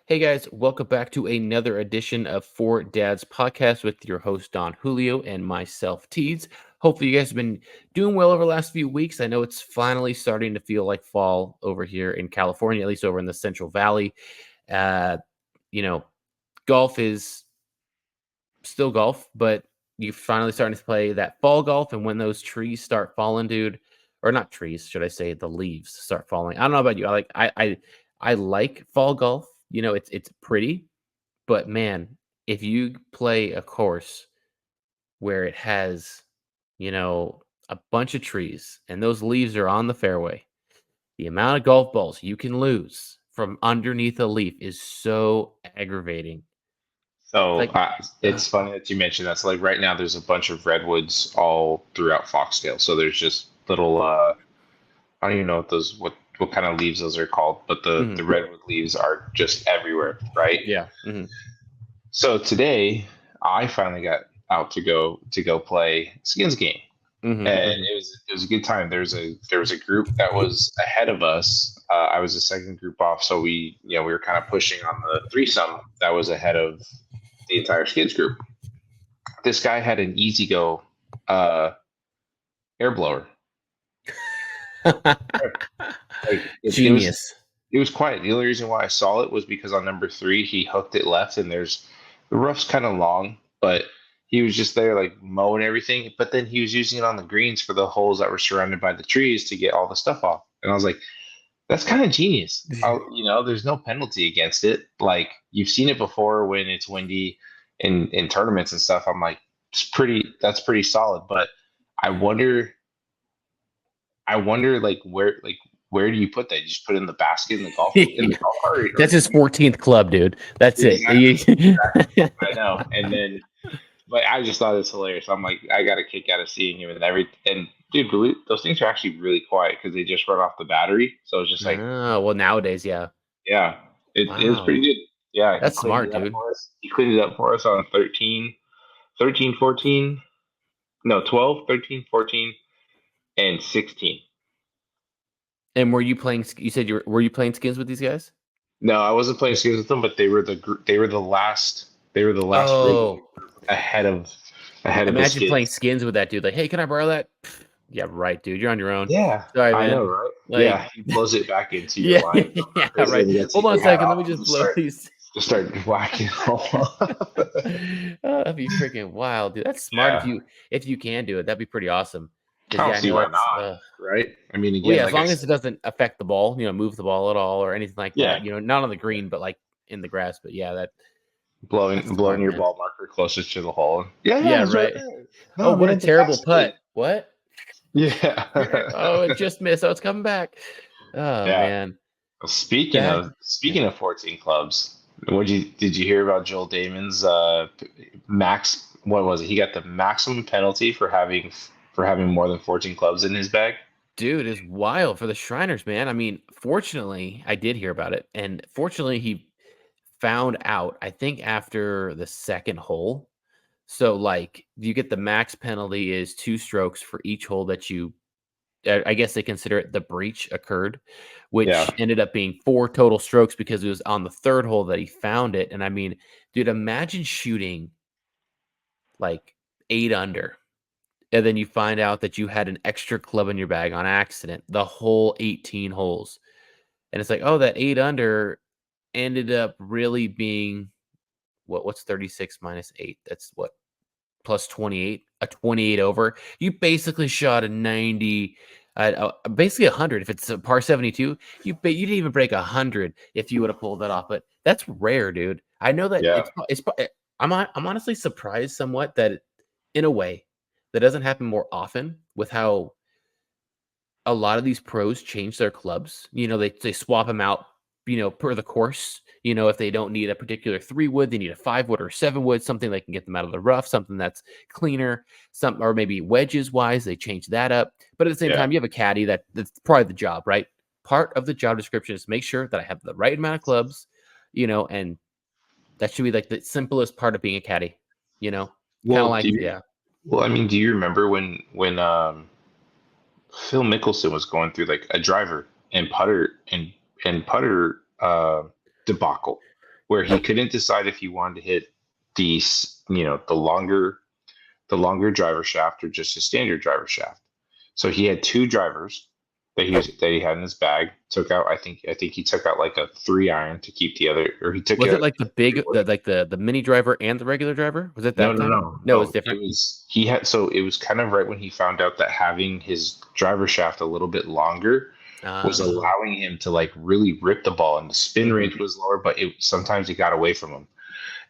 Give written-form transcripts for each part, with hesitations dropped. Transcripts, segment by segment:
Hey guys, welcome back to another edition of Four Dads Podcast with your host Don Julio and myself Teeds. Hopefully you guys have been doing well over the last few weeks. I know it's finally starting to feel like fall over here in California, at least over in the Central Valley. Uh, you know, golf is still golf, but you're finally starting to play that fall golf. And when those trees start falling, dude, or not trees, should I say, the leaves start falling. I don't know about you. I like fall golf. It's pretty, but man, if you play a course where it has, a bunch of trees and those leaves are on the fairway, the amount of golf balls you can lose from underneath a leaf is so aggravating. So Like, uh, it's funny that you mentioned that. So like right now, there's a bunch of redwoods all throughout Foxdale. So there's just little I don't even know what kind of leaves those are called, but the mhm, redwood leaves are just everywhere, right? yeah. So today I finally got out to go play Skins game, Mhm, and mhm. it was a good time. There was a group that was ahead of us. I was the second group off, so we were kind of pushing on the threesome that was ahead of the entire Skids group. This guy had an Easy Go uh, air blower. Like Genius. it was quiet. The only reason why I saw it was because on number three he hooked it left, and the rough's kind of long, but he was just there like mowing everything. But then he was using it on the greens for the holes that were surrounded by the trees to get all the stuff off. And I was like, that's kind of genius. There's no penalty against it. Like you've seen it before when it's windy in tournaments and stuff. I'm like, that's pretty solid. But I wonder, where do you put that? You just put it in the basket in the golf cart, or That's his 14th club, dude. That's it. exactly, exactly. I know. And then, but I just thought it was hilarious. I'm like, I got a kick out of seeing him and dude, those things are actually really quiet because they just run off the battery. So it's just like, Oh, well, nowadays, yeah. yeah, it was pretty Wow. good. Yeah, he That's cleaned smart, it up dude. for us. He cleaned it up for us on 14, no, 12, 13, 14, and 16. And were you playing? You said were you playing skins with these guys? No, I wasn't playing skins with them, but they were the last regular Oh, group ahead of the imagine playing skids. skins with that dude. Like, hey, can I borrow that? Yeah, right, dude. You're on your own. Yeah, Sorry, I know, man. right? Like, Yeah, he blows it back into your yeah, line, go yeah, crazy, right. and you got to Hold take on a your hat second. Let me off and just blow these. just start whacking all. Oh, that'd be freaking wild, dude. That's smart Yeah, if you can do it. That'd be pretty awesome. I Because don't yeah, I see know why that's not, right? I mean, well, again, yeah, as like I long as it said, doesn't affect the ball, move the ball at all or anything like yeah, that. Not on the yeah. green, but like in the grass. But yeah, that's blowing smart, your man. ball marker closest to the hole. Yeah, yeah, Yeah, it's right right. there. Oh, No, what a man, the terrible guy's good. putt. What? Yeah, Oh, it just missed. Oh, it's coming back. Oh yeah. man. Well, That speaking of 14 clubs, did you hear about Joel Damon's max? What was it? He got the maximum penalty for having more than 14 clubs in his bag. dude is wild for the Shriners, man. I mean, fortunately, I did hear about it. And fortunately, he found out, I think, after the second hole. So, like, you get the max penalty is 2 strokes for each hole that you, I guess they consider it the breach occurred, Yeah, which ended up being 4 total strokes because it was on the third hole that he found it. And I mean, dude, imagine shooting like 8 under. And then you find out that you had an extra club in your bag on accident, the whole 18 holes. And it's like, oh, that 8 under ended up really being what's 36 minus 8? That's what plus 28, a 28 over. You basically shot a 90, basically 100. If it's a par 72, you didn't even break 100 if you would have pulled that off. But that's rare, dude. I know that yeah, I'm honestly surprised somewhat that in a way that doesn't happen more often with how a lot of these pros change their clubs. They swap them out, per the course. If they don't need a particular 3 wood, they need a 5 wood or 7 wood, something that can get them out of the rough, something that's cleaner, some or maybe wedges wise, they change that up. But at the same yeah. time, you have a caddy that's probably the job, right? Part of the job description is make sure that I have the right amount of clubs, and that should be like the simplest part of being a caddy, you know, kind of Well, like, yeah. I mean, do you remember when Phil Mickelson was going through like a driver and putter debacle? where he couldn't decide if he wanted to hit the the longer driver shaft or just a standard driver shaft. So he had two drivers that he had in his bag. Took out, I think he took out like a 3-iron to keep the other, or he took Was it out like the big, the mini driver and the regular driver? Was it no, that no, time? no, No, it was no. different. It was kind of right when he found out that having his driver shaft a little bit longer was Uh, allowing him to like really rip the ball, and the spin mhm, range was lower, but sometimes it got away from him.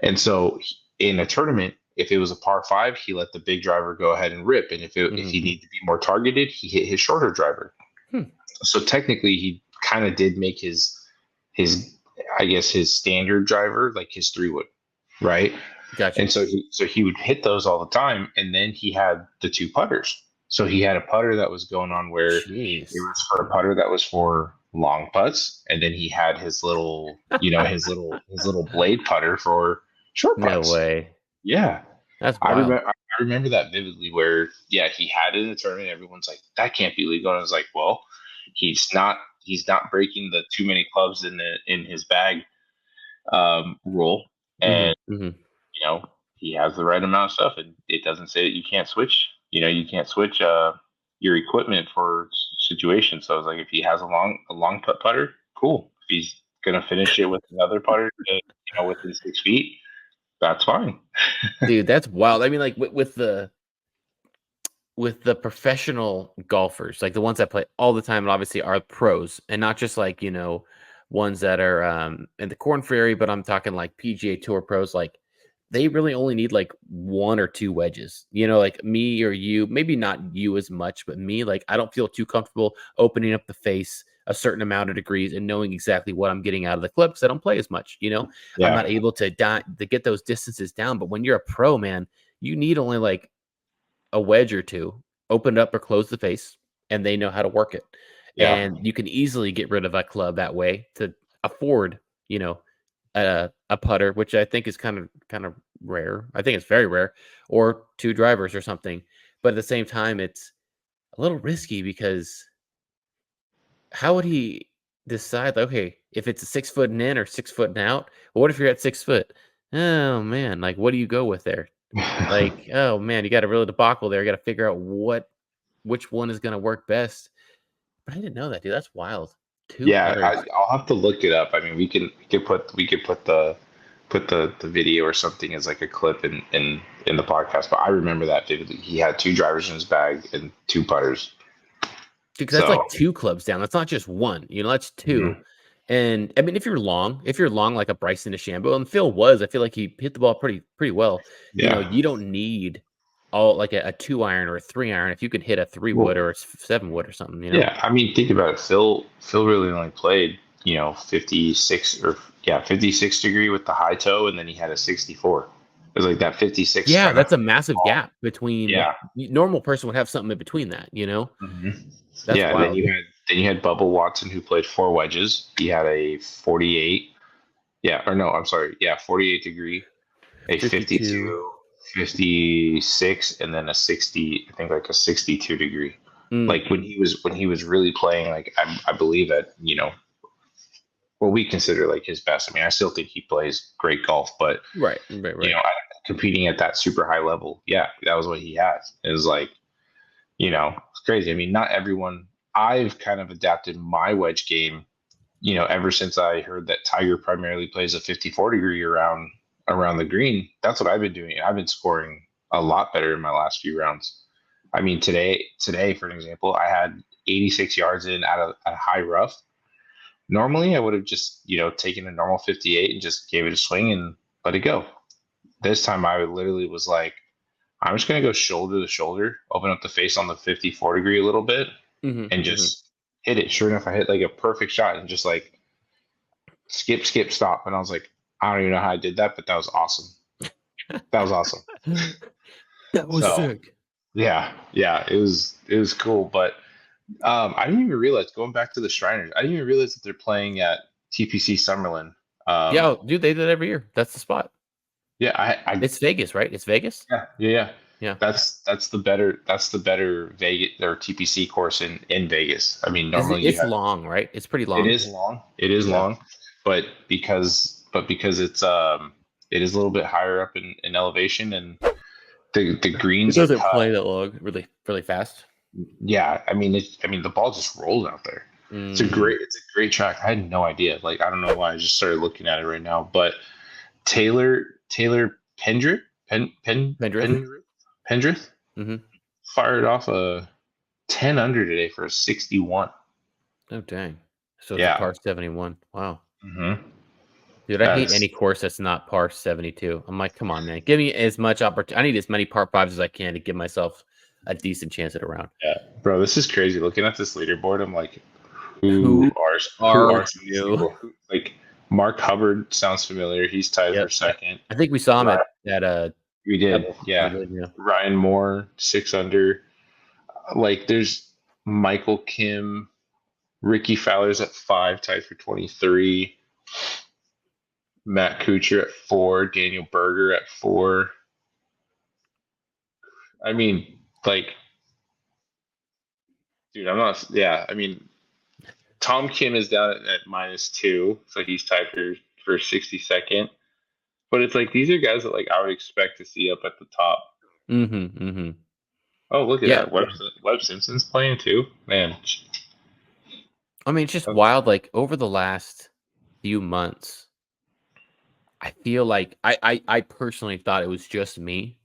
And so in a tournament, if it was a par five, he let the big driver go ahead and rip, and if mhm. he needed to be more targeted, he hit his shorter driver. Hmm, So technically, he kind of did make his I guess his standard driver like his 3-wood, right? gotcha. And so he would hit those all the time, and then he had the two putters. So he had a putter that was going on where it Jeez. was for a putter that was for long putts, and then he had his little, his little blade putter for short No putts. way. Yeah, That's I wild. remember. I remember that vividly. Where yeah, he had it in the tournament. Everyone's like, that can't be legal. And I was like, well, he's not. He's not breaking the too many clubs in his bag rule, Hmm, and hmm. he has the right amount of stuff, and it doesn't say that you can't switch. You can't switch your equipment for situations. So I was like, if he has a long putter, cool. If he's gonna finish it with another putter, within 6 feet, that's fine. Dude, that's wild. I mean, like with the professional golfers, like the ones that play all the time and obviously are pros and not just like, ones that are in the Corn Ferry, but I'm talking like PGA Tour pros, like they really only need like one or two wedges. Like me or you, maybe not you as much, but me, like I don't feel too comfortable opening up the face a certain amount of degrees and knowing exactly what I'm getting out of the clip because I don't play as much. I'm Yeah, not able to get those distances down. But when you're a pro, man, you need only like a wedge or two, open up or close the face, and they know how to work it. yeah, And you can easily get rid of a club that way to afford, you know, a putter, which I think is kind of rare. I think it's very rare, or two drivers or something. But at the same time, it's a little risky because how would he decide? Like, okay, if it's a 6 foot and in or 6 foot and out, well, what if you're at 6 foot? Oh man, like what do you go with there? Like, oh man, you got a real debacle there. You got to figure out which one is gonna work best. But I didn't know that, dude. That's wild. Two yeah. putters. I'll have to look it up. I mean, we could put the video or something as like a clip in the podcast. But I remember that vividly. He had two drivers in his bag and two putters. Because that's So like two clubs down. That's not just one. That's two. mhm. And I mean, if you're long like a Bryson DeChambeau, and Phil was, I feel like he hit the ball pretty well. Yeah. You don't need all like a 2-iron or a 3-iron if you can hit a 3-wood Well, or a 7-wood or something. yeah. I mean, think about it. Phil really only played 56 or yeah 56 degree with the high toe, and then he had a 64. It was like that 56 Yeah, kind of that's a massive ball. gap between Yeah. normal person would have something in between that. hmm That's Yeah, and then wild. you had Bubba Watson who played four wedges. He had a 48. Yeah, or no, I'm sorry. Yeah, 48 degree, a 52. 52, 56, and then a 60. I think like a 62 degree. Mm, Like when he was really playing, like I believe that what we consider like his best. I mean, I still think he plays great golf, but right, right, right. competing at that super high level, yeah, that was what he had. It was like it's crazy. I mean, not everyone. I've kind of adapted my wedge game, ever since I heard that Tiger primarily plays a 54 degree around the green. That's what I've been doing. I've been scoring a lot better in my last few rounds. I mean, today, for an example, I had 86 yards in at a high rough. Normally, I would have just taken a normal 58 and just gave it a swing and let it go. This time, I literally was like, I'm just gonna go shoulder to shoulder, open up the face on the 54 degree a little bit, Hmm, and hmm. just hit it. Sure enough, I hit like a perfect shot and just like skip, skip, stop. And I was like, I don't even know how I did that, but that was awesome. That was awesome. That was So sick. yeah, yeah, it was cool. But I didn't even realize, going back to the Shriners, I didn't even realize that they're playing at TPC Summerlin. Yeah, Um, oh, dude, they did every year. That's the spot. yeah, I It's Vegas, right? It's Vegas. yeah, yeah, yeah. Yeah. That's the better Vegas or TPC course in Vegas. I mean, It's, normally you it's have long, right? It's pretty it long. is long. It is Yeah. long, but but because it is a little bit higher up in elevation, and the It greens are doesn't cut. play that long, really, really fast. Yeah, I mean the ball just rolls out there. Mm. It's a great track. I had no idea. Like I don't know why. I just started looking at it right now. But Taylor Pendrith Pendrith. Pendrith Mm-hmm. fired off a 10 under today for a 61. Oh, dang. So it's a Yeah. par 71. Wow. hmm Dude, I hate That's any course that's not par 72. I'm like, come on, man. Give me as much opportunity. I need as many par fives as I can to give myself a decent chance at a round. yeah, bro. This is crazy. Looking at this leaderboard, I'm like, Who who are are some of these you? people? Like Mark Hubbard sounds familiar. He's tied for Yep. second. I think we saw him Right. at We did. Pebble. We Yeah. did, yeah. Ryan Moore, 6 under. Like there's Michael Kim, Ricky Fowler's at 5, tied for 23. Matt Kuchar at 4, Daniel Berger at 4. I mean, like, dude, I'm not. Yeah, I mean, Tom Kim is down at -2, so he's tied for 62nd. But it's like these are guys that like I would expect to see up at the top. Mm-hmm. Mm-hmm. Oh, look at Yeah. that. Webb Simpson's playing too. Man. I mean, it's just wild. Like over the last few months, I feel like I personally thought it was just me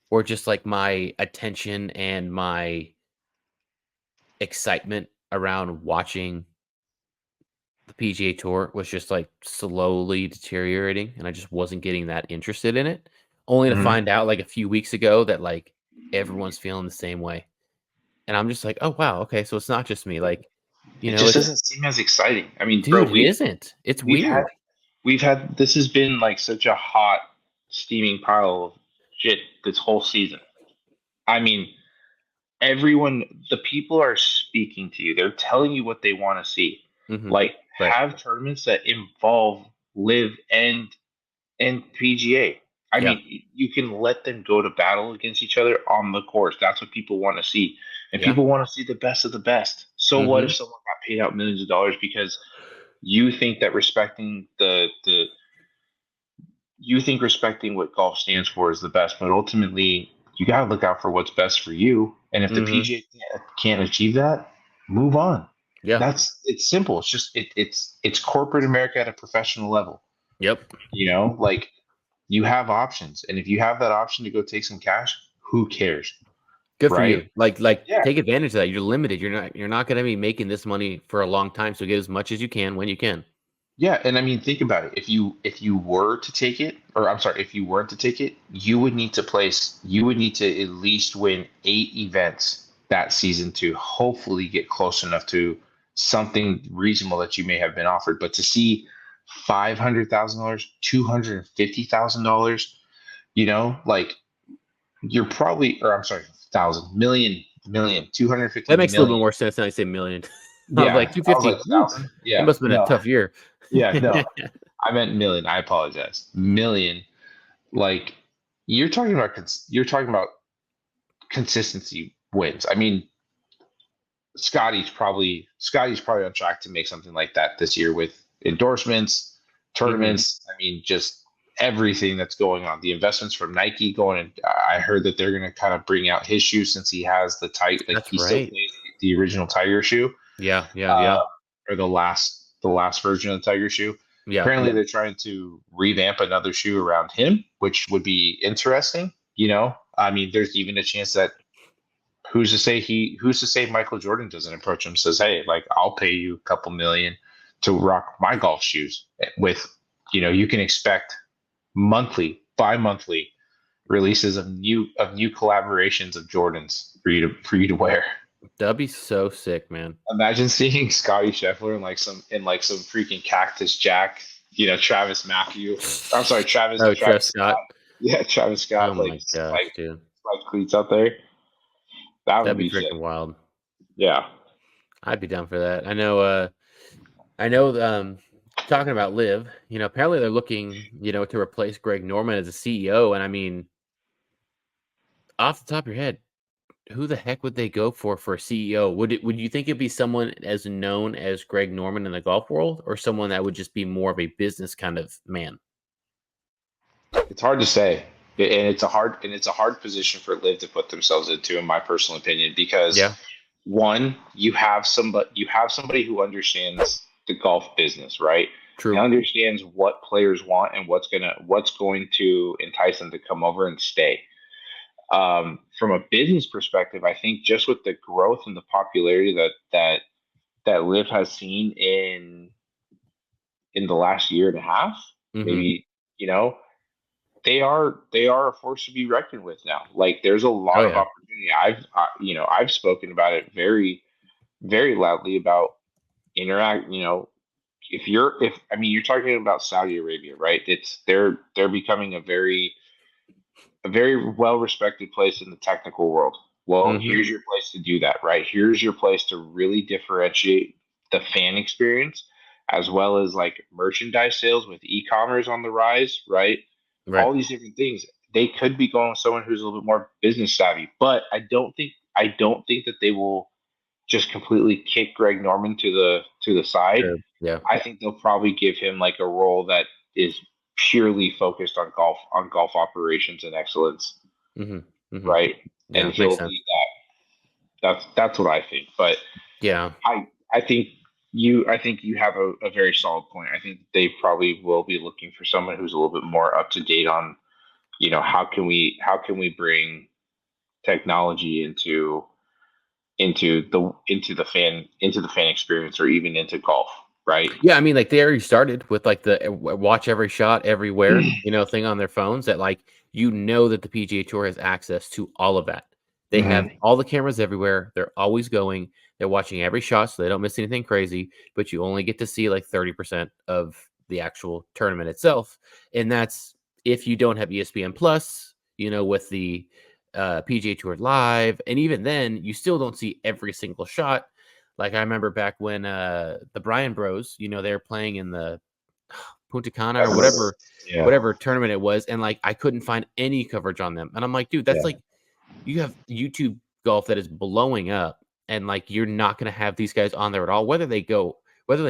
or just like my attention and my excitement around watching the PGA Tour was just like slowly deteriorating, and I just wasn't getting that interested in it. Only to Mhm. find out like a few weeks ago that like everyone's feeling the same way. And I'm just like, oh wow, okay, so it's not just me. Like, It just it's doesn't seem as exciting. I mean, bro, dude, it isn't. It's we've had weird. we've had this has been like such a hot, steaming pile of shit this whole season. I mean, everyone, the people are speaking to you. They're telling you what they want to see. Hmm. Like, Right. have tournaments that involve live and PGA. I Yeah. mean, you can let them go to battle against each other on the course. That's what people want to see. And Yeah. people want to see the best of the best. So what Hmm. if someone got paid out millions of dollars because you think that respecting the you think respecting what golf stands for is the best, but ultimately you got to look out for what's best for you. And if the Hmm. PGA can't achieve that, move on. Yeah. It's simple. It's just it's corporate America at a professional level. Yep. You know, like you have options, and if you have that option to go take some cash, who cares, Good for right? you. Like Yeah, take advantage of that. You're limited. You're not gonna be making this money for a long time. So get as much as you can when you can. yeah, and I mean, think about it. If you were to take it, or I'm sorry, if you weren't to take it, you would need to at least win 8 events that season to hopefully get close enough to something reasonable that you may have been offered. But to see $500,000, $250,000, like you're probably, or I'm sorry, thousand, million, two hundred fifty That makes a little bit million. more sense than I say million. I was like Yeah, I was 250. like Woo, 1,000. it Yeah, must have been a no, tough year. yeah, no. I meant million. I apologize. Million. Like you're talking about consistency wins. I mean, Scotty's probably on track to make something like that this year with endorsements, Hmm. tournaments. I mean, just everything that's going on. The investments from Nike going. And I heard that they're going to kind of bring out his shoe since he has the tight. Like That's he still right. plays the original Tiger shoe, Yeah, yeah, yeah, uh, or the last version of the Tiger shoe. yeah. Apparently, they're trying to revamp another shoe around him, which would be interesting. You know, I mean, there's even a chance that who's to say Michael Jordan doesn't approach him, says, hey, like I'll pay you a couple million to rock my golf shoes with, you can expect monthly, bi-monthly releases of new collaborations of Jordans for you to wear. That'd be so sick, man. Imagine seeing Scotty Scheffler in like some freaking Cactus Jack, Travis Matthew. I'm sorry, Travis Oh, Trev Travis Scott. Scott. Yeah, Travis Oh Scott, like my gosh, dude. spike cleats out there. That would That'd be be sick. freaking wild. Yeah. I'd be down for that. I know talking about Liv, apparently they're looking, to replace Greg Norman as a CEO. And I mean, off the top of your head, Who the heck would they go for a CEO? Would you think it'd be someone as known as Greg Norman in the golf world, or someone that would just be more of a business kind of man? It's hard to say, and it's a hard position for Liv to put themselves into, in my personal opinion, because Yeah, one, you have somebody who understands the golf business, right? And true. understands what players want and what's going to entice them to come over and stay. From a business perspective, I think just with the growth and the popularity that Liv has seen in the last year and a half, Hmm. maybe, you know, they are a force to be reckoned with now. Like there's a Oh lot of yeah. opportunity. I've spoken about it very loudly about interact. If I mean you're talking about Saudi Arabia, right? They're becoming a very well respected place in the technical world. Well, Hmm. here's your place to do that, right? Here's your place to really differentiate the fan experience as well as like merchandise sales with e-commerce on the rise, right? Right. All these different things. They could be going with someone who's a little bit more business savvy, but I don't think that they will just completely kick Greg Norman to the side. Sure. Yeah. I think they'll probably give him like a role that is purely focused on golf operations and excellence, Hmm. Hmm. right? And Yeah. Makes he'll sense. lead that. That's what I think. But Yeah. I think I think you have a very solid point. I think they probably will be looking for someone who's a little bit more up to date on, how can we bring technology into the fan experience or even into golf, right? Yeah, I mean, like, they already started with, like, the watch every shot everywhere, thing on their phones that, like, that the PGA Tour has access to all of that. They have Hmm. all the cameras everywhere, they're always going, they're watching every shot so they don't miss anything crazy, but you only get to see, like, 30% of the actual tournament itself, and that's if you don't have ESPN Plus, with the, PGA Tour Live, and even then, you still don't see every single shot. Like, I remember back when, the Bryan Bros, they were playing in the Punta Cana or That's, yeah, whatever tournament it was, and, like, I couldn't find any coverage on them, and I'm like, "Dude, that's yeah. like you have YouTube golf that is blowing up, and, like, you're not gonna have these guys on there at all, whether they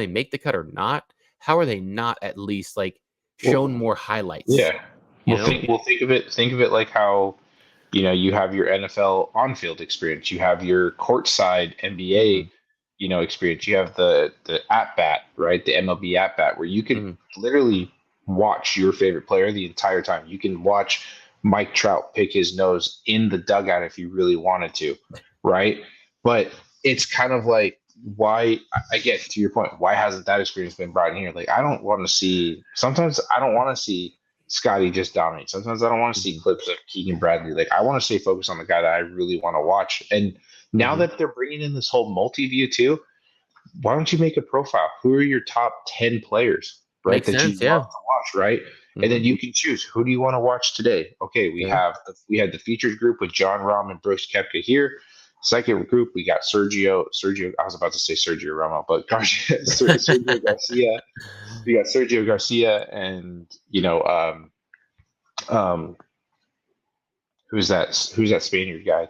make the cut or not, how are they not at least, like, shown Well, more highlights?" yeah. You know? Think of it like how you have your NFL on-field experience, you have your courtside NBA, Mhm, experience, you have the at bat, right? The MLB at bat, where you can mhm, literally watch your favorite player the entire time. You can watch Mike Trout pick his nose in the dugout if you really wanted to, right? But it's kind of like why I get to your point. Why hasn't that experience been brought in here? Like I don't want to see. Sometimes I don't want to see Scotty just dominate. Sometimes I don't want to see mhm, clips of Keegan Bradley. Like I want to stay focused on the guy that I really want to watch. And now mhm. that they're bringing in this whole multi-view too, why don't you make a profile? Who are your top 10 players, right? Makes That you sense, love yeah. to watch, right? And then Mhm, you can choose who do you want to watch today. Okay, yeah. we had the featured group with John Rahm and Brooks Koepka here. Second group, we got Sergio. I was about to say Sergio Ramos, but Sergio Garcia. We got Sergio Garcia, and um, who's that Spaniard guy?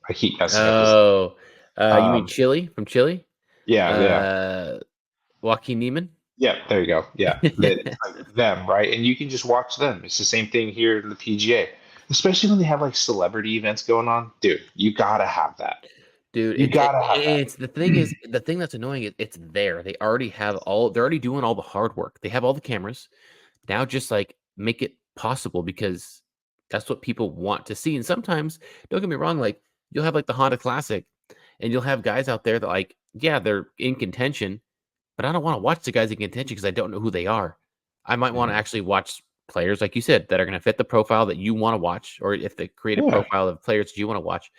I keep messing up his. Oh, you mean Um, Chile from Chile? yeah. Uh, Joaquin Neiman? Yeah, there you go. Yeah, it's like them, right? And you can just watch them. It's the same thing here in the PGA, especially when they have like celebrity events going on. Dude, you gotta have that. Dude, You gotta have that. it's the thing that's annoying is it's there. They're already doing all the hard work. They have all the cameras. Now just like make it possible because that's what people want to see. And sometimes, don't get me wrong, like you'll have like the Honda Classic and you'll have guys out there that like, yeah, they're in contention, but I don't want to watch the guys in contention because I don't know who they are. I might want to Mhm. actually watch players, like you said, that are going to fit the profile that you want to watch, or if they create a Yeah, profile of players that you want to watch.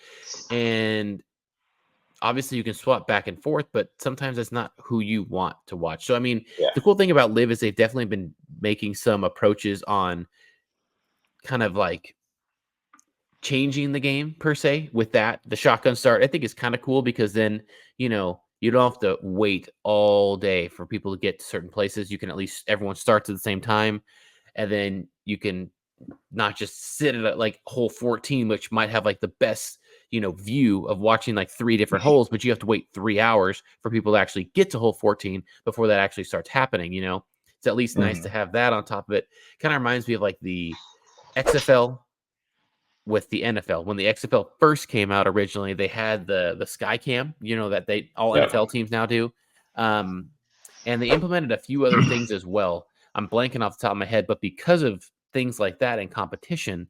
And obviously you can swap back and forth, but sometimes that's not who you want to watch. So I mean, yeah, the cool thing about Live is they've definitely been making some approaches on kind of like changing the game per se with that. The shotgun start, I think is kind of cool because then, you don't have to wait all day for people to get to certain places. You can at least everyone starts at the same time and then you can not just sit at like hole 14, which might have like the best, view of watching like 3 different holes, but you have to wait 3 hours for people to actually get to hole 14 before that actually starts happening. It's at least nice to Mhm. have that on top of it. Kind of reminds me of like the XFL with the NFL. When the XFL first came out originally, they had the sky cam, that they all Yep. NFL teams now do. Um, and they implemented a few other things as well. I'm blanking off the top of my head, but because of things like that and competition,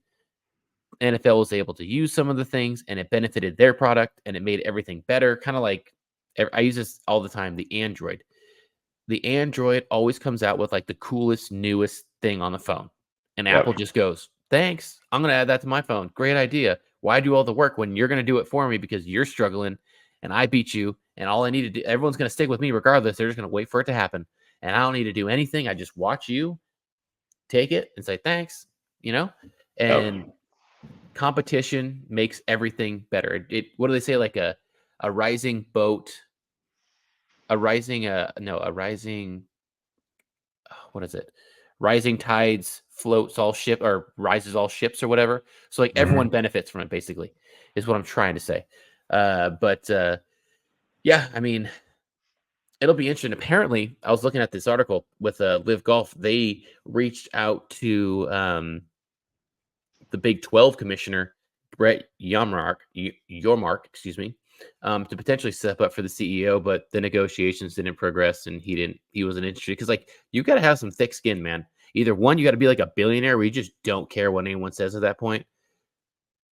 NFL was able to use some of the things and it benefited their product and it made everything better. Kind of like I use this all the time, the Android. The Android always comes out with like the coolest, newest thing on the phone. And Yep. Apple just goes, thanks. I'm going to add that to my phone. Great idea. Why do all the work when you're going to do it for me because you're struggling and I beat you and all I need to do, everyone's going to stick with me regardless. They're just going to wait for it to happen. And I don't need to do anything. I just watch you take it and say, thanks, Yep. and competition makes everything better. What do they say? Like a rising boat, a rising, no, a rising, what is it? Rising tides floats all ship or rises all ships or whatever. So like everyone Mhm. benefits from it basically is what I'm trying to say. But yeah, I mean, it'll be interesting. Apparently, I was looking at this article with Live Golf. They reached out to the Big 12 commissioner, Brett Yormark, excuse me, to potentially step up for the CEO, but the negotiations didn't progress and he wasn't interested because like you got to have some thick skin, man. Either one, you got to be like a billionaire where you just don't care what anyone says at that point,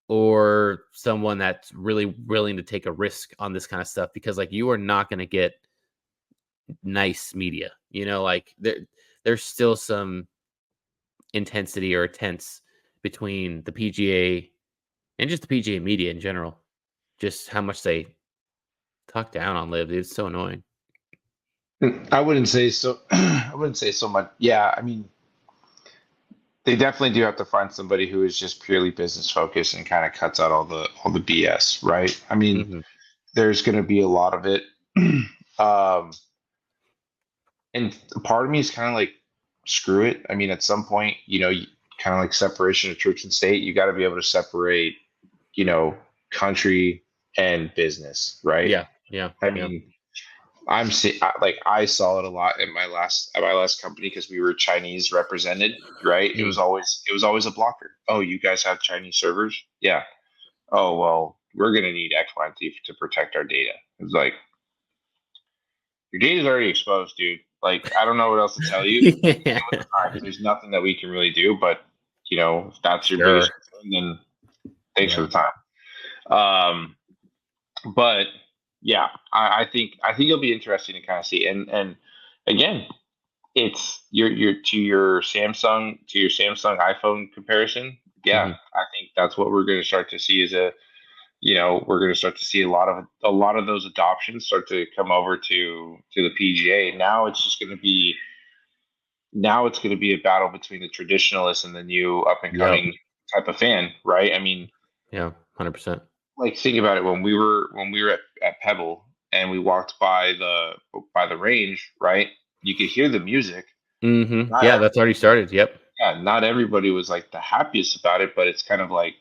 or someone that's really willing to take a risk on this kind of stuff because like you are not going to get nice media. Like there's still some intensity or tense between the PGA and just the PGA media in general. Just how much they talk down on Liv, dude. It's so annoying. I wouldn't say so. I wouldn't say so much. Yeah, I mean, they definitely do have to find somebody who is just purely business focused and kind of cuts out all the BS, right? I mean, Mhm. there's going to be a lot of it. um, and part of me is kind of like, screw it. I mean, at some point, kind of like separation of church and state, you got to be able to separate, you know, country and business, right? Yeah, yeah, I yeah. mean, like I saw it a lot at my last company because we were Chinese represented, right? It was Mm. always a blocker. Oh, you guys have Chinese servers? Yeah. Oh well, we're gonna need X, Y, and Z to protect our data. It's like your data's already exposed, dude. Like I don't know what else to tell you. Yeah. Deal with the facts. There's nothing that we can really do, but if that's your biggest Sure. concern, then thanks for Yeah. the time. Um, but yeah, I think it'll be interesting to kind of see. And again, it's your Samsung iPhone comparison. Yeah, Mhm. I think that's what we're going to start to see we're going to start to see a lot of those adoptions start to come over to the PGA. Now it's going to be a battle between the traditionalists and the new up and Yep. coming type of fan, right? I mean, Yeah. 100%. like think about it when we were at Pebble and we walked by the range, right? You could hear the music. Mhm. Not Yeah, that's already started. Yep. Yeah, not everybody was like the happiest about it, but it's kind of like,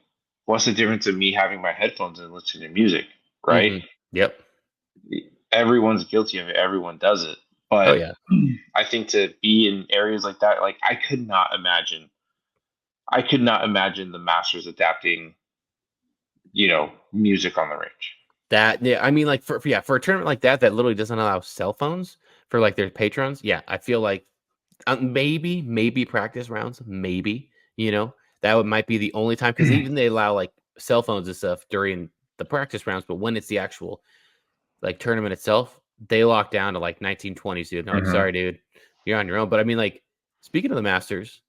what's the difference of me having my headphones and listening to music, right? Mhm. Yep. Everyone's guilty of it. Everyone does it. Oh But yeah. I think to be in areas like that, like I could not imagine the Masters adapting, music on the range. That yeah, I mean like for a tournament like that that literally doesn't allow cell phones for like their patrons. Yeah, I feel like maybe practice rounds, maybe, might be the only time because even they allow like cell phones and stuff during the practice rounds, but when it's the actual like tournament itself, they lock down to like 1920s, dude. They're like, Mhm. sorry, dude, you're on your own. But I mean, like, speaking of the Masters,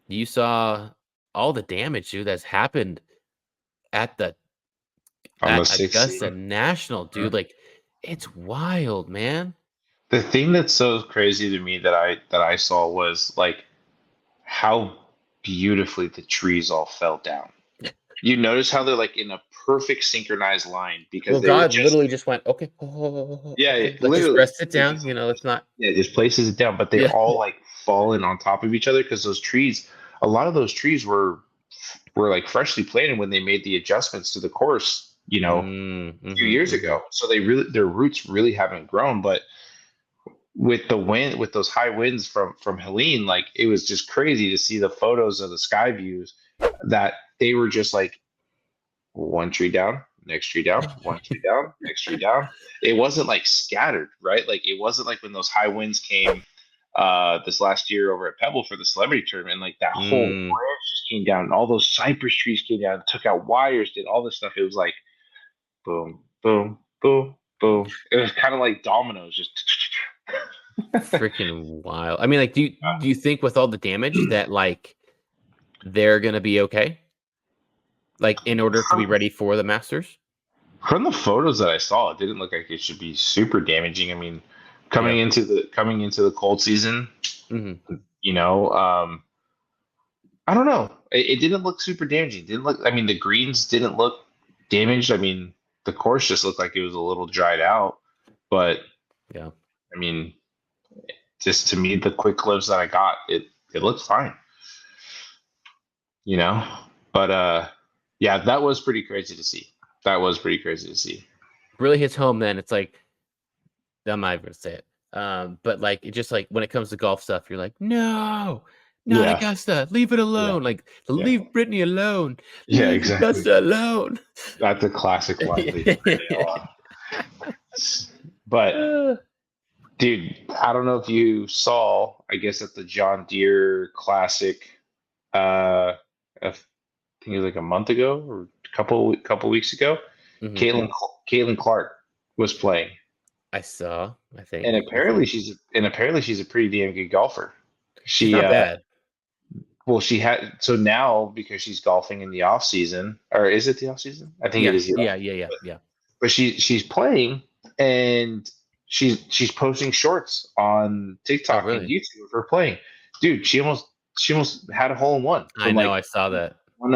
you saw all the damage, dude, that's happened at the On the at 16. Augusta National, dude. Like, it's wild, man. The thing that's so crazy to me that I saw was like how beautifully the trees all fell down. You notice how they're like in a perfect synchronized line because Well, they were God just, literally just went, okay, yeah, okay, let's just literally, rest it it down. just Let's not. yeah, just places it down, but they Yeah. all like fallen on top of each other because those trees, a lot of those trees were were like freshly planted when they made the adjustments to the course, a few years Mm-hmm. ago. So their roots really haven't grown. But with the wind, with those high winds from Helene, like it was just crazy to see the photos of the sky views that they were just like one tree down, next tree down, one tree down, next tree down. It wasn't like scattered, right? Like it wasn't like when those high winds came this last year over at Pebble for the celebrity tournament, like that whole Mm. branch just came down and all those cypress trees came down, took out wires, did all this stuff. It was like boom, boom, boom, boom. It was kind of like dominoes, just Freaking wild. I mean, like, do you think with all the damage that like they're gonna be okay? Like, in order to be ready for the Masters? from the photos that I saw, it didn't look like it should be super damaging. I mean, Yeah. coming into the cold season, Hmm. you know, I don't know. It didn't look super damaging. It didn't look. I mean, the greens didn't look damaged. I mean, the course just looked like it was a little dried out. But Yeah. I mean, just to me, the quick clips that I got, it looked fine. You know, but yeah, that was pretty crazy to see. That was pretty crazy to see. Really hits home then. It's like, I'm not even gonna say it. But like it just like when it comes to golf stuff, you're like, no, not Yeah, Augusta, leave it yeah, alone. Like yeah, leave Brittany alone, yeah. leave Exactly. Augusta alone. That's a classic line. Leave Brittany alone. But Uh, dude, I don't know if you saw. I guess at the John Deere Classic, I think it was like a month ago or couple weeks ago. mhm. Caitlin Caitlin Clark was playing, I saw. I and think. I think apparently she's a pretty damn good golfer. she's She not bad. well she had so now because she's golfing in the off season, or is it the off season? I think it Yeah, is the off yeah, season. yeah, yeah, yeah. But she's playing and she's posting shorts on Oh, TikTok and really? YouTube of her playing. Dude, she almost had a hole in one I know. I saw that. from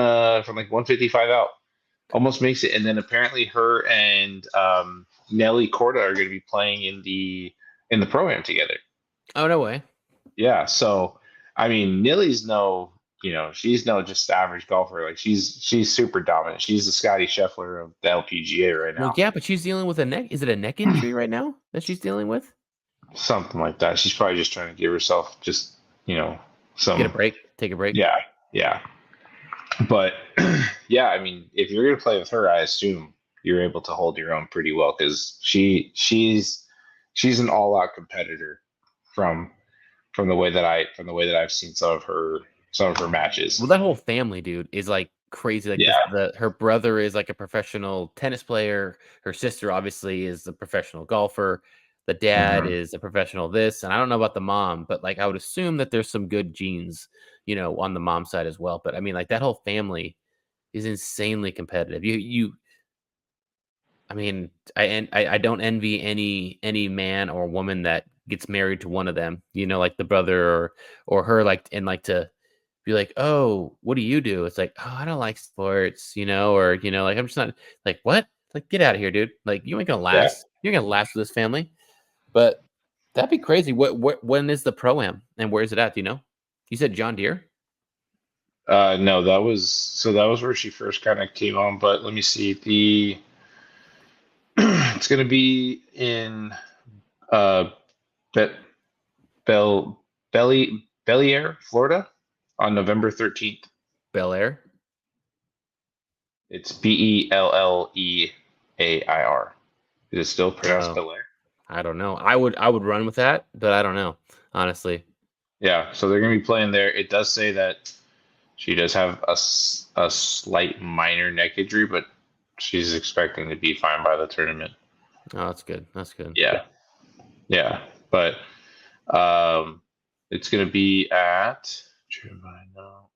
like 155 out. Almost makes it, and then apparently her and Nelly Corda are going to be playing in the program together. Oh, no way. Yeah, so I mean, Nilly's no, she's no just average golfer. Like she's super dominant. She's the Scotty Scheffler of the LPGA right Well, now. yeah, but she's dealing with a neck. Is it a neck injury right now that she's dealing with? Something like that. She's probably just trying to give herself just, Get a some, break. Take a break. yeah, yeah. But yeah, I mean, if you're gonna play with her, I assume you're able to hold your own pretty well because she's an all out competitor from from the way that I've seen some of her Well, matches. that whole family, dude, is like crazy. Like this, Yeah. the her brother is like a professional tennis player. Her sister obviously is a professional golfer. The dad Hmm. is a professional this, and I don't know about the mom, but like I would assume that there's some good genes, on the mom side as well. But I mean, like that whole family is insanely competitive. I mean, I don't envy any man or woman that gets married to one of them. Like the brother or her, like and like to be like, "Oh, what do you do?" It's like, "Oh, I don't like sports," or like I'm just not like what? Like get out of here, dude. Like you ain't gonna Yeah. last. You're gonna last with this family. But that'd be crazy. What when is the pro am and where is it at? Do you know? You said John Deere. No, that was where she first kind of came on. But let me see the it's gonna be in uh Be- Bell Belly Air, Florida, on November 13th. Bel Air. It's Belleair. Is it still pronounced Oh, Bel Air? I don't know. I would run with that, but I don't know honestly. Yeah, so they're going to be playing there. It does say that she does have a slight minor neck injury, but she's expecting to be fine by the tournament. Oh, that's good. That's good. Yeah, yeah. But um, it's going to be at. No,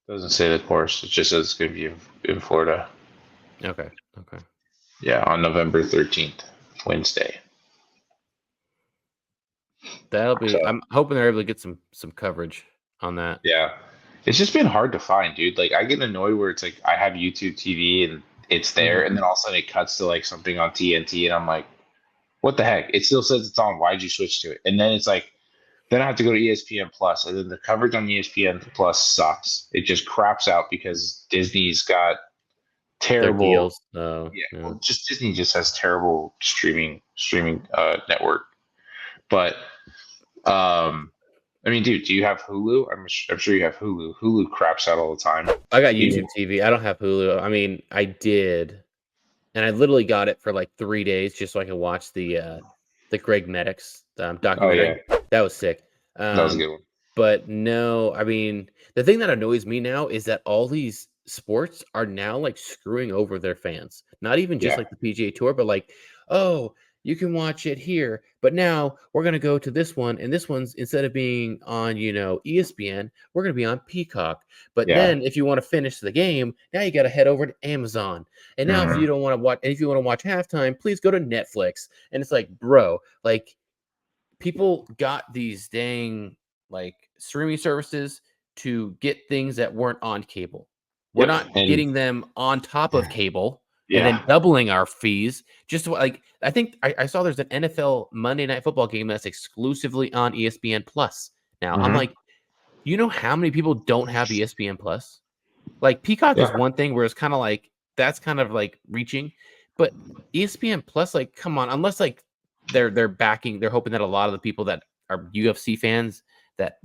doesn't say the course. It just says it's going to be in Florida. Okay. Okay. Yeah, on November 13th, Wednesday. That'll So be. I'm hoping they're able to get some coverage on that. yeah, it's just been hard to find, dude. Like I get annoyed where it's like I have YouTube TV and it's there, Mhm. and then all of a sudden it cuts to like something on TNT, and I'm like, what the heck? It still says it's on. Why'd you switch to it? And then it's like Then I have to go to ESPN Plus, and then the coverage on ESPN Plus sucks. It just craps out because Disney's got Their terrible. deals. Oh, Yeah, yeah. well, just Disney just has terrible streaming network. But I mean, dude, do you have Hulu? I'm sure you have Hulu. Hulu craps out all the time. I got Even YouTube TV. I don't have Hulu. I mean, I did, and I literally got it for like 3 days just so I could watch the Greg Maddox, oh yeah, documentary. That was sick. that was a Um, good one. but no, I mean, the thing that annoys me now is that all these sports are now, like, screwing over their fans. Not even just, Yeah. like, the PGA Tour, but, like, "Oh, you can watch it here, but now we're gonna go to this one, and this one's instead of being on, ESPN, we're gonna be on Peacock. But Yeah. then if you wanna finish the game, now you gotta head over to Amazon. And now if Hmm. you don't wanna watch and if you wanna watch halftime, please go to Netflix." And it's like, "Bro, like, people got these dang like streaming services to get things that weren't on cable. We're Yep. not And getting them on top of cable and then yeah. doubling our fees. Just like I think I saw there's an NFL Monday Night Football game that's exclusively on ESPN Plus. Now I'm Hmm. like, you know how many people don't have ESPN Plus? Like, Peacock is Yeah. one thing where it's kinda like that's kind of, like, reaching, but ESPN Plus, like, come on, unless, like, they're hoping that a lot of the people that are UFC fans that,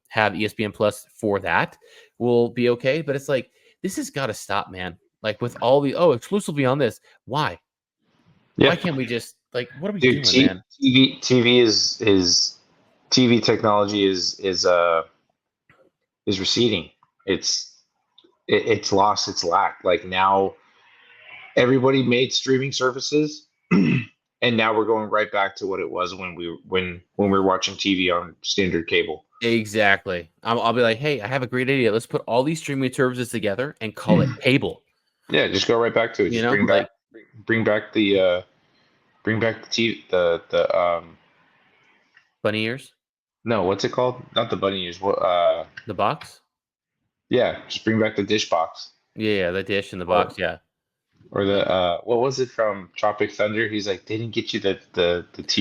have ESPN Plus for that will be okay, but it's like, this has gotta stop, man. Like, with all the, "Oh, exclusively on this." Why? Yeah. Why can't we just like, what are we Dude, doing, man? TV is TV technology is receding. It's it's lost its lack. Like now, everybody made streaming services, and now we're going right back to what it was when we were watching TV on standard cable. Exactly. I'll be like, "Hey, I have a great idea. Let's put all these streaming services together and call it cable." Yeah, just go right back to it. You Just know? Like, bring back the TV, the bunny ears? no, what's it called? Not the bunny ears. What The box? yeah, just bring back the dish box. Yeah, the dish in the Or box, yeah. or Uh, the what was it from Tropic Thunder? He's like, they didn't get you the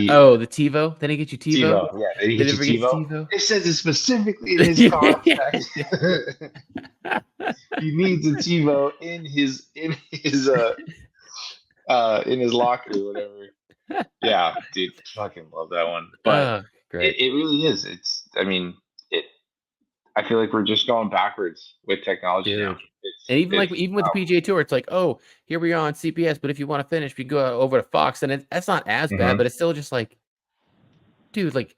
oh, the TiVo? They didn't get you TiVo? TiVo. Yeah, they didn't They get you never get you TiVo. TiVo? It says it specifically in his contract. He needs a TiVo in his locker or whatever. Yeah, dude, fucking love that one. But Oh, great. it really is. It's I mean, it I feel like we're just going backwards with technology now. Dude. And even with the PGA Tour, it's like, "Oh, here we are on CBS, but if you wanna finish, we go over to Fox," and that's not as bad, Mhm. but it's still just like, dude, like,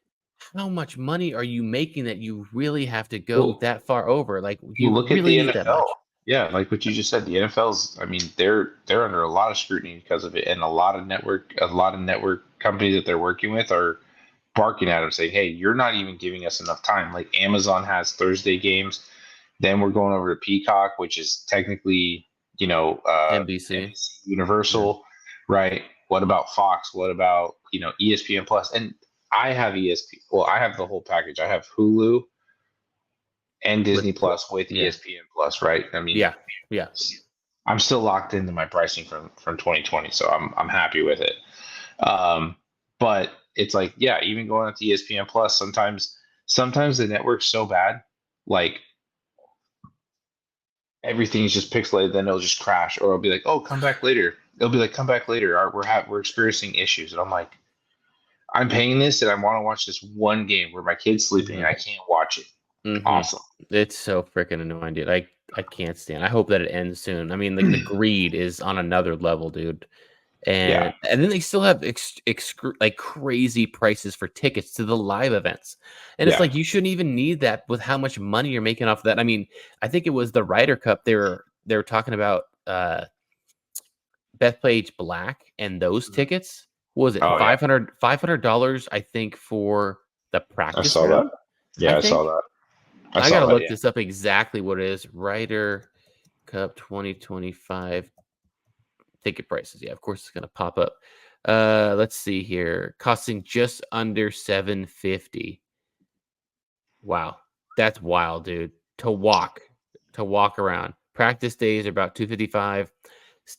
how much money are you making that you really have to go Well, that far over? Like, you you look at really the need that much? NFL. Yeah, like what you just said, the NFL's. I mean, they're under a lot of scrutiny because of it, and a lot of network companies that they're working with are barking at them, saying, "Hey, you're not even giving us enough time." Like Amazon has Thursday games, then we're going over to Peacock, which is technically, NBC. NBC Yeah. Universal, right? What about Fox? What about ESPN Plus? And I have ESP. Well, I have the whole package. I have Hulu and With Disney Plus with yeah. ESPN Plus, right? I mean, Yeah. Yeah. I'm still locked into my pricing from 2020, so I'm happy with it. But it's like, yeah, even going up to ESPN Plus, sometimes the network's so bad, like everything's just pixelated, then it'll just crash, or it'll be like, oh, come back later. It'll be like, come back later. We're experiencing issues, and I'm like, I'm paying this, and I want to watch this one game where my kid's sleeping and Mhm. I can't watch it. Mhm. Awesome. It's so freaking annoying, dude. I can't stand. I hope that it ends soon. I mean, like, the greed is on another level, dude. Yeah, And then they still have like crazy prices for tickets to the live events. And it's yeah. like you shouldn't even need that with how much money you're making off of that. I mean, I think it was the Ryder Cup they were talking about Bethpage Black and those tickets. What was it Oh yeah, $500 I think for the I practice saw that. round, I Yeah, I saw think. that. I I saw gotta that. look Yeah. this up exactly what it is. Ryder Cup 2025 ticket prices. Yeah, of course it's gonna pop up. Let's see here. Costing just under 750. Wow. That's wild, dude. To walk. To walk around. Practice days are about 255.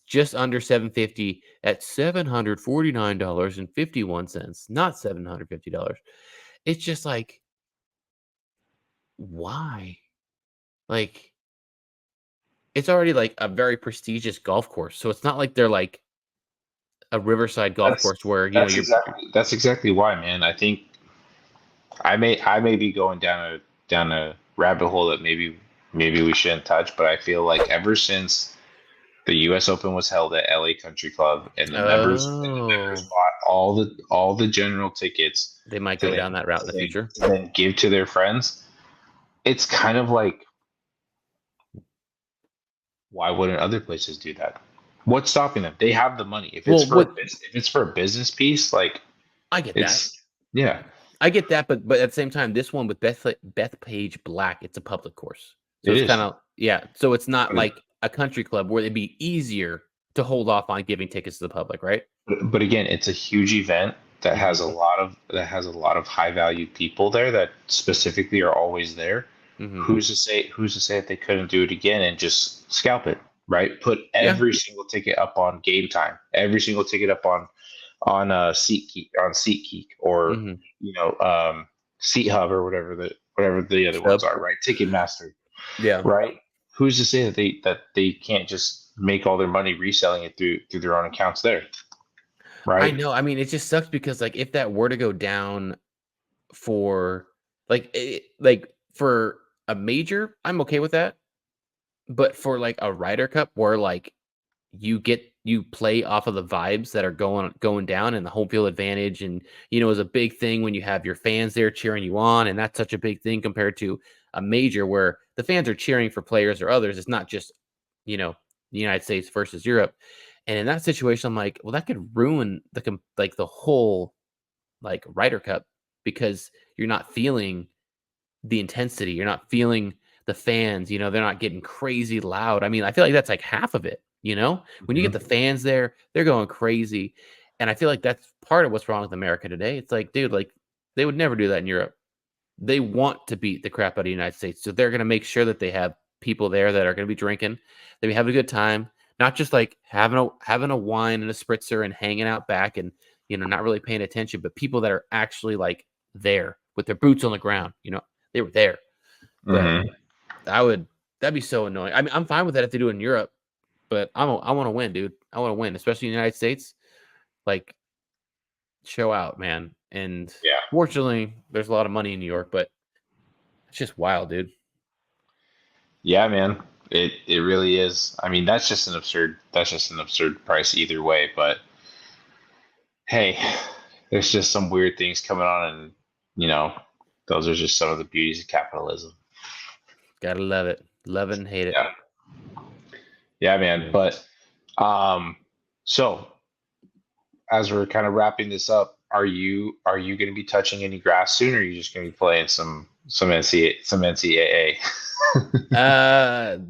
Just under 750 at $749.51. Not $750. It's just like Why? Like, it's already like a very prestigious golf course, so it's not like they're like a riverside golf That's course where that's you're exactly why, man. I think I may be going down a rabbit hole that maybe we shouldn't touch, but I feel like ever since the U.S. Open was held at LA Country Club, and the members Oh, bought all the general tickets they might go down that route in the future. to then give to their friends. It's kind of like, why wouldn't other places do that? What's stopping them? They have the money. Well, what If it's for a business piece, like I get that. it's yeah, I get that, but at the same time, this one with Bethpage Black, it's a public course. So it it's is. kinda yeah, so it's not But like a country club where it'd be easier to hold off on giving tickets to the public, right? but again, it's a huge event that has Mhm, a lot of high value people there that specifically are always there. mhm. Who's to say that they couldn't do it again and just scalp it, right? Put Yeah, every single ticket up on Game Time, every single ticket up on SeatGeek or mhm. you know Seat Hub or whatever the other ones Stub. are, right? Ticketmaster, Yeah. right? Who's to say that they can't just make all their money reselling it through their own accounts there, I right? know, I mean, it just sucks because, like, if that were to go down for like, for a major, I'm okay with that, but for, like, a Ryder Cup where, like, you play off of the vibes that are going down and the home field advantage and is a big thing when you have your fans there cheering you on, and that's such a big thing compared to a major where the fans are cheering for players or others. It's not just you know the United States versus Europe. And in that situation, I'm like, well, that could ruin like the whole like Ryder Cup because you're not feeling the intensity. You're not feeling the fans, they're not getting crazy loud. I mean, I feel like that's like half of it. When you get the Mhm. fans there, they're going crazy. And I feel like that's part of what's wrong with America today. It's like, dude, like they would never do that in Europe. They want to beat the crap out of the United States. So they're going to make sure that they have people there that are going to be drinking, they be having a good time, not just like having a wine and a spritzer and hanging out back and not really paying attention, but people that are actually like there with their boots on the ground. They were there. But Mhm. I would that'd be so annoying. I mean, I'm fine with that if they do it in Europe, but I want to win, dude. I want to win, especially in the United States. Like, show out, man. And Yeah. fortunately, there's a lot of money in New York, but it's just wild, dude. Yeah, man. It really is. I mean, that's just an absurd price either way, but hey, there's just some weird things coming on and you know, those are just some of the beauties of capitalism. Gotta love it. Love it and hate it. Yeah. Yeah, man. But um so as we're kind of wrapping this up, are you going to be touching any grass soon or are you just going to be playing some NCAA?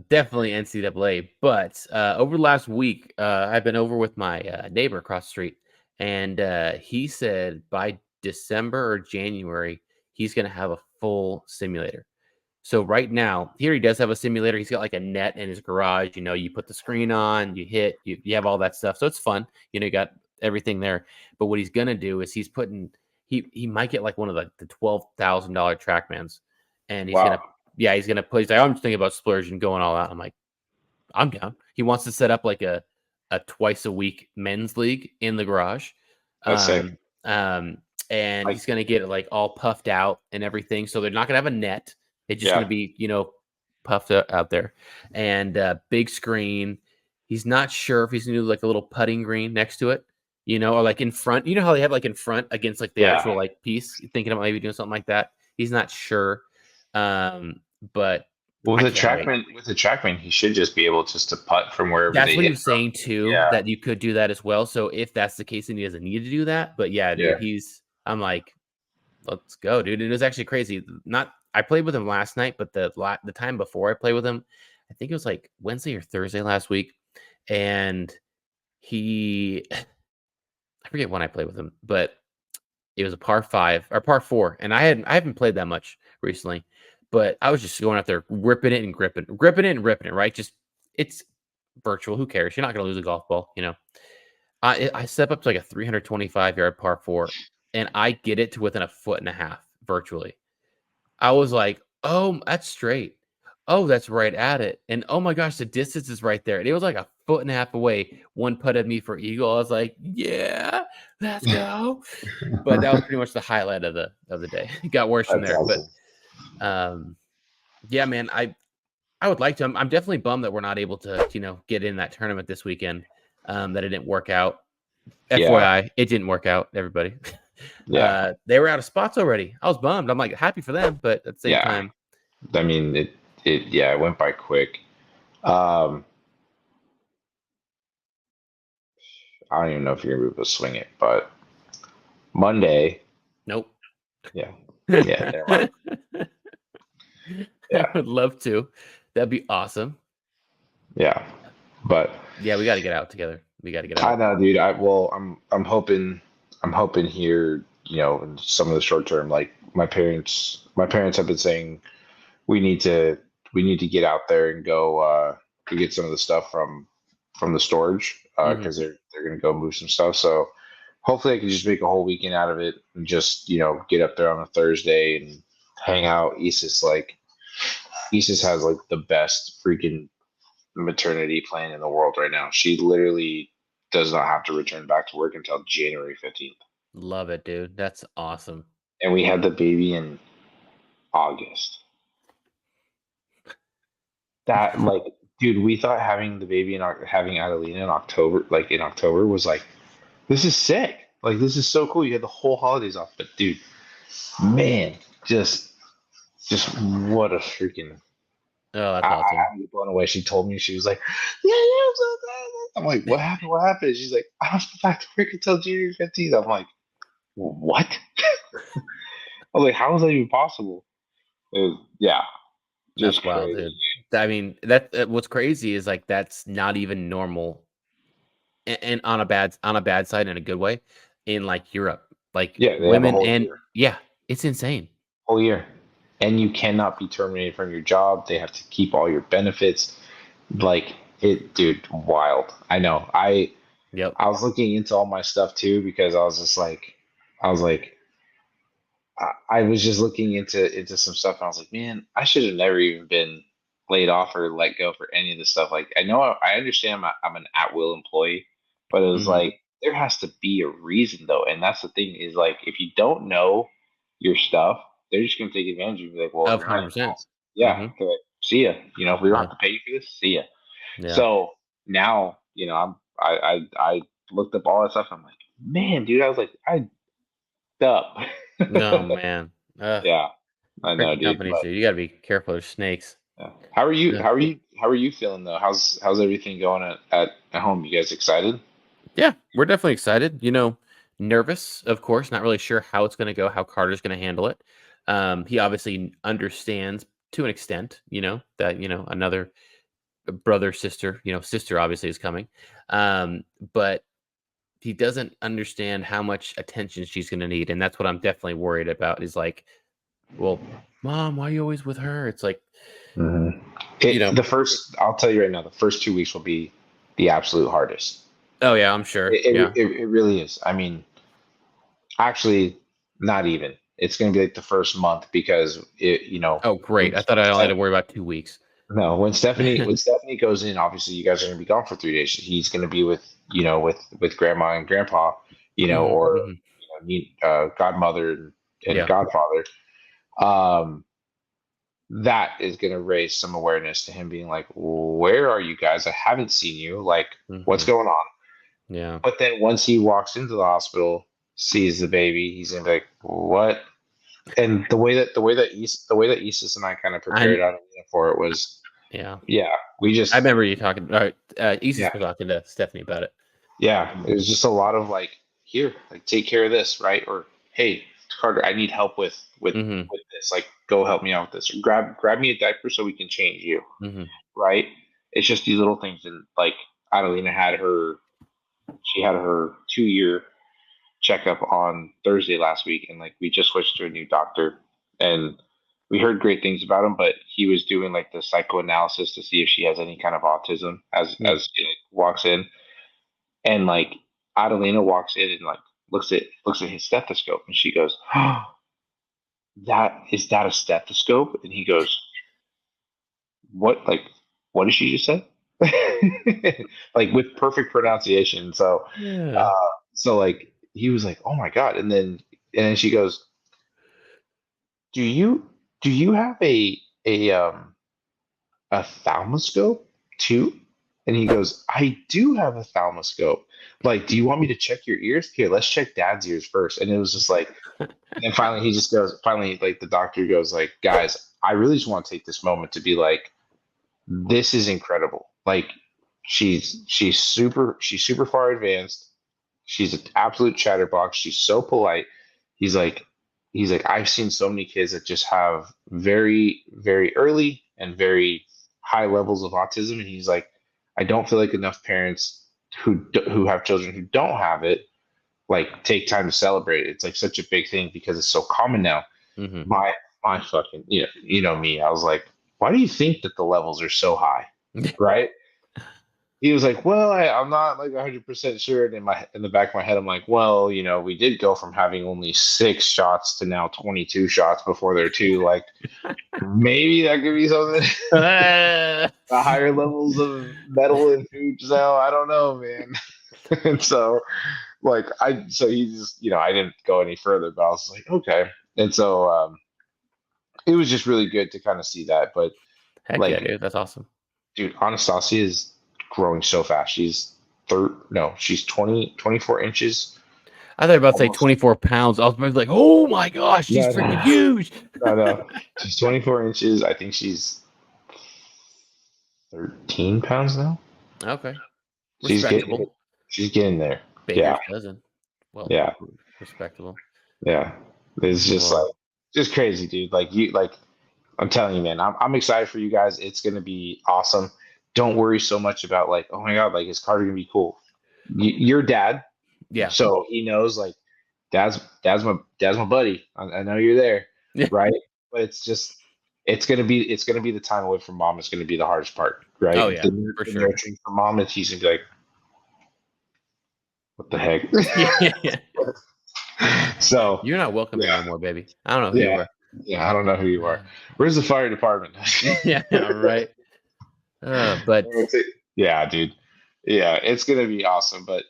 Definitely NCAA. But over the last week, I've been over with my neighbor across the street, and he said by December or January, he's gonna have a full simulator. So right now, here he does have a simulator. He's got like a net in his garage. You put the screen on, you hit, you have all that stuff. So it's fun. You got everything there. But what he's gonna do is he might get like one of the $12,000 TrackMans, and Wow. he's gonna play. He's like, I'm just thinking about splurging, going all out. I'm like, I'm down. He wants to set up like a twice a week men's league in the garage. That's sick. Um, um, and Like, he's gonna get it like all puffed out and everything. So they're not gonna have a net. It's just gonna yeah. be, puffed out there. And big screen. He's not sure if he's gonna do like a little putting green next to it, or like in front. You know how they have like in front against like the Yeah. actual like piece, thinking about maybe doing something like that. He's not sure. But Well, I can't wait. With the trackman, he should just be able just to putt from wherever That's they what he hit was from. saying too, Yeah. that you could do that as well. So if that's the case, then he doesn't need to do that. But yeah, dude, Yeah. I'm like, let's go, dude. And it was actually crazy. Not, I played with him last night, but the time before I played with him, I think it was like Wednesday or Thursday last week, and he, I forget when I played with him, but it was a par five or par four, and I haven't played that much recently, but I was just going out there ripping it and gripping it and ripping it. Right, just it's virtual. Who cares? You're not gonna lose a golf ball. I step up to like a 325-yard par four, and I get it to within a foot and a half virtually. I was like, Oh, that's straight. Oh, that's right at it. And oh my gosh, the distance is right there. And it was like a foot and a half away. One putt at me for eagle. I was like, yeah, let's go. But that was pretty much the highlight of the day. It got worse from That's there. But awesome. um yeah, man, I would like to. I'm definitely bummed that we're not able to, get in that tournament this weekend. That it didn't work out. Yeah, FYI, it didn't work out, everybody. yeah, They were out of spots already. I was bummed. I'm like happy for them, but at the same yeah. time, I mean, it went by quick. Um, I don't even know if you're gonna be able to swing it, but Monday, nope. yeah, yeah, never mind. I Yeah, would love to. That'd be awesome. yeah, but Yeah, we got to get out together. We got to get I out. know, dude. I'm hoping here, in some of the short term, like my parents have been saying we need to we need to get out there and go to get some of the stuff from the storage Hmm. because they're gonna go move some stuff. So hopefully I can just make a whole weekend out of it and just get up there on a Thursday and hang out. Isis has like the best freaking maternity plan in the world right now. She literally does not have to return back to work until January 15th. Love it, dude. That's awesome. And we had the baby in August. That like, dude, we thought having the baby and having Adelina in October, was like, this is sick. Like, this is so cool. You had the whole holidays off, but dude, man, just what a freaking. Oh, I, that's I awesome. had to be blown away. She told me she was like, yeah, I'm so glad. I'm like, what happened? What happened? She's like, I don't have to back to work until January 15th. I'm like, what? I was like, how is that even possible? Yeah, That's just wild, crazy. dude. I mean, that what's crazy is like that's not even normal, and on a bad side in a good way, in like Europe, like Yeah, they have a women whole and year. yeah, it's insane. Whole year. And you cannot be terminated from your job. They have to keep all your benefits. Like it, dude, wild. I know. Yep. I was looking into all my stuff too because I was like, I was just looking into some stuff and I was like, man, I should have never even been laid off or let go for any of this stuff. Like, I know I understand I'm an at will employee, but it was Hmm. like there has to be a reason though, and that's the thing is like if you don't know your stuff, they're just gonna take advantage of you. Be like, well, Of you're not even 100%. asking. Yeah, Hmm. okay, see ya. We don't Yeah. have to pay you for this. See ya. Yeah. So now, I looked up all that stuff. I'm like, man, dude, I was like, I up. No, man. Yeah, I know, Freaking dude. companies, But dude. You got to be careful. There's snakes. yeah. How are you? Yeah. How are you feeling though? How's everything going at home? You guys excited? Yeah, we're definitely excited. Nervous, of course, not really sure how it's going to go, how Carter's going to handle it. He obviously understands to an extent, that, another brother, sister, sister obviously is coming. But he doesn't understand how much attention she's going to need. And that's what I'm definitely worried about is like, well, mom, why are you always with her? It's like, hmm you know, I'll tell you right now, the first 2 weeks will be the absolute hardest. oh, yeah, I'm sure. It, it, Yeah. it, it really is. I mean, actually, not even. It's going to be like the first month because Oh, great. when I thought I only had to worry about 2 weeks. no, when Stephanie goes in, obviously you guys are going to be gone for 3 days. He's going to be with grandma and grandpa, Hmm. or Hmm. godmother and Yeah. godfather. Um, that is going to raise some awareness to him, being like, "Where are you guys? I haven't seen you. Like, what's Hmm. going on?" Yeah. But then once he walks into the hospital, sees the baby, he's going to be like, "What?" And the way that Isis and I kind of I prepared out for it was, Yeah. yeah, we I just. remember you talking. Isis Yeah, was talking to Stephanie about it. yeah, it was just a lot of like, here, like take care of this, right? Or hey, Carter, I need help Hmm. with this. Like, go help me out with this. Or grab me a diaper so we can change you, Hmm. right? It's just these little things. And like Adelina she had her 2 year checkup on Thursday last week, and like we just switched to a new doctor, and we heard great things about him, but he was doing like the psychoanalysis to see if she has any kind of autism as she like, walks in. And like Adelina walks in and like looks at his stethoscope and she goes, oh, that a stethoscope? And he goes, what, like, what did she just say? Like with perfect pronunciation. So, Yeah. uh, so like he was like, oh my God. And then she goes, do you, do you have a thalamuscope too? And he goes, I do have a thalamuscope. Like, do you want me to check your ears? Here, let's check dad's ears first. And it was just like, and then finally he just goes, finally, like the doctor goes like, guys, I really just want to take this moment to be like, this is incredible. Like she's super far advanced. She's an absolute chatterbox. She's so polite. He's like he's like I've seen so many kids that just have very very early and very high levels of autism, and he's like I don't feel like enough parents who have children who don't have it like take time to celebrate it. It's like such a big thing because it's so common now. Hmm. My fucking you know me. I was like, why do you think that the levels are so high, right? He was like, well, I'm not like 100% sure. And in the back of my head, I'm like, well, we did go from having only 6 shots to now 22 shots before they're two. Like maybe that could be something. Ah. The higher levels of metal in food now. I don't know, man. And so so he just I didn't go any further, but I was like, okay. And so it was just really good to kind of see that. But Heck yeah, like, dude. That's awesome. dude, Anastasia is growing so fast. She's 24 inches, I thought you were about to say almost. 24 pounds. I was maybe like, oh my gosh, she's No, freaking no, huge. no, no. She's 24 inches. I think she's 13 pounds now. Okay. She's getting, Respectable. she's getting there. Yeah, Baker's dozen. Well, yeah, respectable. yeah. It's just Well, like, just crazy, dude. Like I'm telling you, man, I'm excited for you guys. It's gonna be awesome. Don't worry so much about like, oh my God, like is Carter gonna be cool? Your dad, yeah. so he knows like dad's my buddy. I know you're there, Yeah. right? But it's gonna be the time away from mom. It's gonna be the hardest part, Oh, right? yeah, for The sure. nurturing from mom, and he's gonna be like, what the heck? Yeah. Yeah. So You're not welcome here yeah, no more, baby. I don't know who you yeah, are. yeah. I don't know who you are. Where's the fire department? Yeah, right. But Yeah, dude. Yeah, it's gonna be awesome. But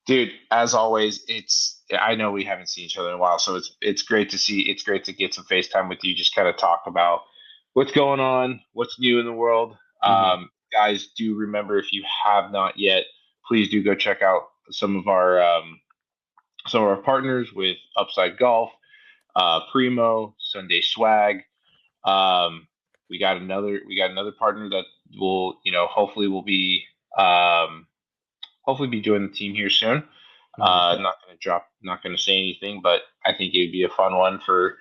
dude, as always, I know we haven't seen each other in a while, so it's great to see. It's great to get some FaceTime with you, just kind of talk about what's going on, what's new in the world. mhm, Guys, do remember if you have not yet, please do go check out some of our partners with Upside Golf, Primo, Sunday Swag. Um, we got another partner that will um, hopefully be joining the team here soon. mhm, Not going to say anything, but I think it would be a fun one for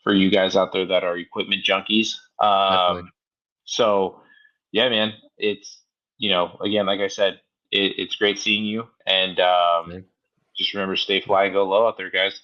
you guys out there that are equipment junkies. definitely. So yeah, man, it's again, like I said, it's great seeing you, and Same. just remember, stay fly and go low out there, guys.